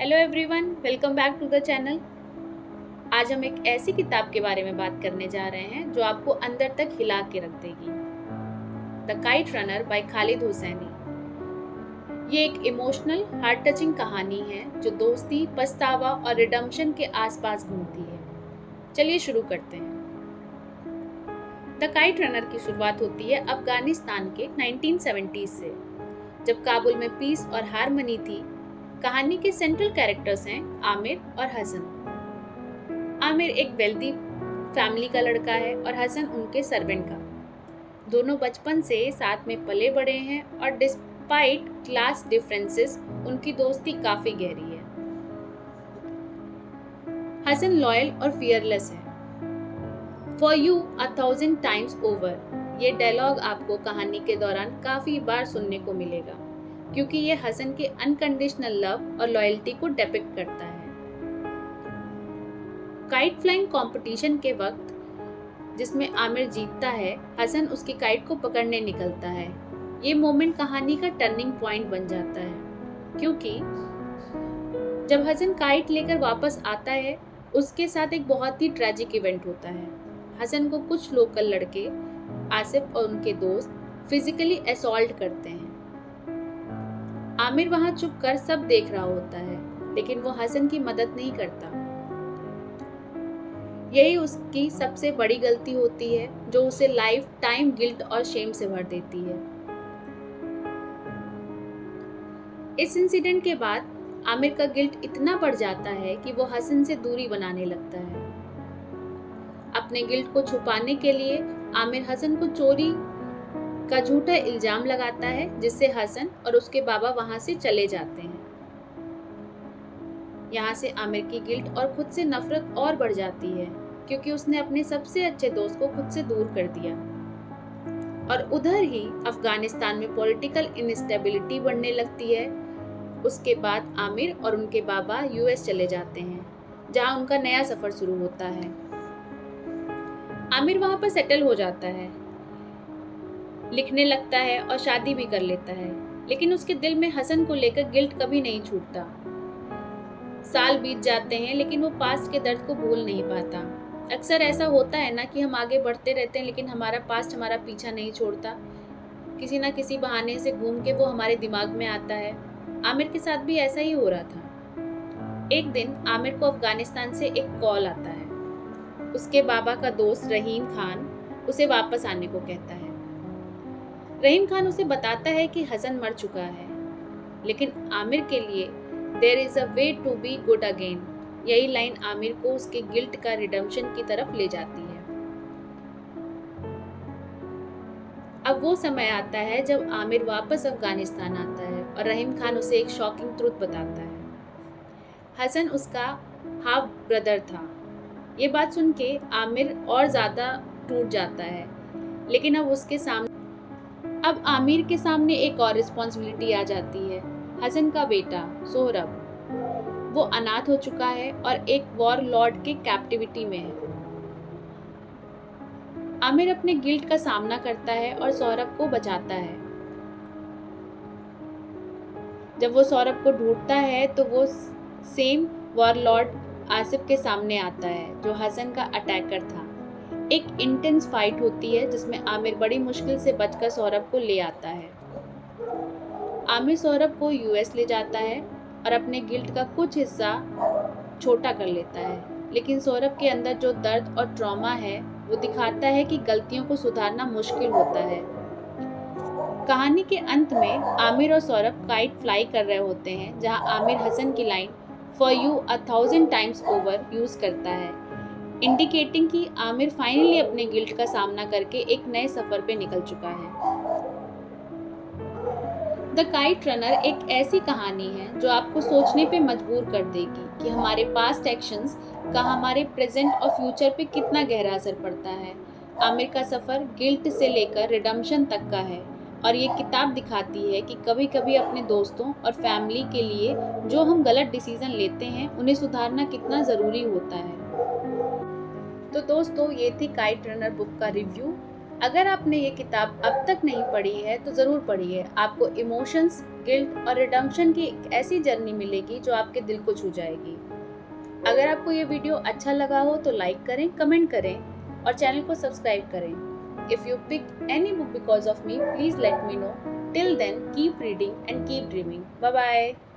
Hello everyone, welcome back to the channel. आज हम एक ऐसी किताब के बारे में बात करने जा रहे हैं जो आपको अंदर तक हिला के रख देगी। The kite runner by Khaled Hosseini. ये एक इमोशनल, हार्ट टचिंग कहानी है जो दोस्ती, पछतावा और रिडम्पशन के आसपास घूमती है। चलिए शुरू करते हैं। द काइट रनर की शुरुआत होती है अफगानिस्तान के 1970s से, जब काबुल में पीस और हारमनी थी। कहानी के सेंट्रल कैरेक्टर्स हैं आमिर और हसन। आमिर एक वेल्दी फैमिली का लड़का है और हसन उनके सर्वेंट का। दोनों बचपन से साथ में पले बड़े हैं और डिस्पाइट क्लास डिफरेंसेस उनकी दोस्ती काफी गहरी है। हसन लॉयल और फियरलेस है। फॉर यू 1000 टाइम्स ओवर, ये डायलॉग आपको कहानी के दौरान काफी बार सुनने को मिलेगा, क्योंकि ये हसन के अनकंडीशनल लव और लॉयल्टी को डिपिक्ट करता है। काइट फ्लाइंग कंपटीशन के वक्त जिसमें आमिर जीतता है, हसन उसकी काइट को पकड़ने निकलता है। ये मोमेंट कहानी का टर्निंग पॉइंट बन जाता है, क्योंकि जब हसन काइट लेकर वापस आता है, उसके साथ एक बहुत ही ट्रेजिक इवेंट होता है। हसन को कुछ लोकल लड़के, आसिफ और उनके दोस्त, फिजिकली असॉल्ट करते हैं। आमिर वहां चुप कर सब देख रहा होता है, लेकिन वो हसन की मदद नहीं करता। यही उसकी सबसे बड़ी गलती होती है, जो उसे लाइफ टाइम गिल्ट और शेम से भर देती है। इस इंसिडेंट के बाद आमिर का गिल्ट इतना बढ़ जाता है कि वो हसन से दूरी बनाने लगता है। अपने गिल्ट को छुपाने के लिए आमिर हसन को चोरी का झूठा इल्जाम लगाता है, जिससे हसन और उसके बाबा वहां से चले जाते हैं। यहाँ से आमिर की गिल्ट और खुद से नफरत और बढ़ जाती है, क्योंकि उसने अपने सबसे अच्छे दोस्त को खुद से दूर कर दिया। और उधर ही अफगानिस्तान में पॉलिटिकल इनस्टेबिलिटी बढ़ने लगती है। उसके बाद आमिर और उनके बाबा यूएस चले जाते हैं, जहाँ उनका नया सफर शुरू होता है। आमिर वहां पर सेटल हो जाता है, लिखने लगता है और शादी भी कर लेता है, लेकिन उसके दिल में हसन को लेकर गिल्ट कभी नहीं छूटता। साल बीत जाते हैं, लेकिन वो पास्ट के दर्द को भूल नहीं पाता। अक्सर ऐसा होता है ना कि हम आगे बढ़ते रहते हैं, लेकिन हमारा पास्ट हमारा पीछा नहीं छोड़ता। किसी ना किसी बहाने से घूम के वो हमारे दिमाग में आता है। आमिर के साथ भी ऐसा ही हो रहा था। एक दिन आमिर को अफगानिस्तान से एक कॉल आता है। उसके बाबा का दोस्त रहीम खान उसे वापस आने को कहता है। रहीम खान उसे बताता है कि हसन मर चुका है, लेकिन आमिर के लिए there is a way to be good again, यही लाइन आमिर को उसके गिल्ट का रिडम्पशन की तरफ ले जाती है। अब वो समय आता है जब आमिर वापस अफगानिस्तान आता है और रहीम खान उसे एक शॉकिंग ट्रूथ बताता है। हसन उसका हाफ ब्रदर था। ये बात सुन के आमिर और ज्यादा टूट जाता है, लेकिन अब आमिर के सामने एक और रिस्पॉन्सिबिलिटी आ जाती है। हसन का बेटा सोहरब, वो अनाथ हो चुका है और एक वॉर लॉर्ड के कैप्टिविटी में है। आमिर अपने गिल्ट का सामना करता है और सौरभ को बचाता है। जब वो सौरभ को ढूंढता है तो वो सेम वॉर लॉर्ड आसिफ के सामने आता है, जो हसन का अटैकर था। एक इंटेंस फाइट होती है, जिसमें आमिर बड़ी मुश्किल से बचकर सौरभ को ले आता है। आमिर सौरभ को यूएस ले जाता है और अपने गिल्ट का कुछ हिस्सा छोटा कर लेता है, लेकिन सौरभ के अंदर जो दर्द और ट्रॉमा है, वो दिखाता है कि गलतियों को सुधारना मुश्किल होता है। कहानी के अंत में आमिर और सौरभ काइट फ्लाई कर रहे होते हैं, जहां आमिर हसन की line for you 1000 times over use करता है, इंडिकेटिंग कि आमिर फाइनली अपने गिल्ट का सामना करके एक नए सफर पे निकल चुका है। द काइट रनर एक ऐसी कहानी है जो आपको सोचने पे मजबूर कर देगी कि हमारे पास्ट एक्शंस का हमारे प्रेजेंट और फ्यूचर पे कितना गहरा असर पड़ता है। आमिर का सफ़र गिल्ट से लेकर रिडम्पशन तक का है, और ये किताब दिखाती है कि कभी कभी अपने दोस्तों और फैमिली के लिए जो हम गलत डिसीजन लेते हैं, उन्हें सुधारना कितना ज़रूरी होता है। तो दोस्तों, ये थी काइट रनर बुक का रिव्यू। अगर आपने ये किताब अब तक नहीं पढ़ी है तो ज़रूर पढ़िए। आपको इमोशंस, गिल्ट और रिडेम्पशन की एक ऐसी जर्नी मिलेगी जो आपके दिल को छू जाएगी। अगर आपको ये वीडियो अच्छा लगा हो तो लाइक करें, कमेंट करें और चैनल को सब्सक्राइब करें। If you picked any book because of me, please let me know. Till then, keep reading and keep dreaming. Bye bye.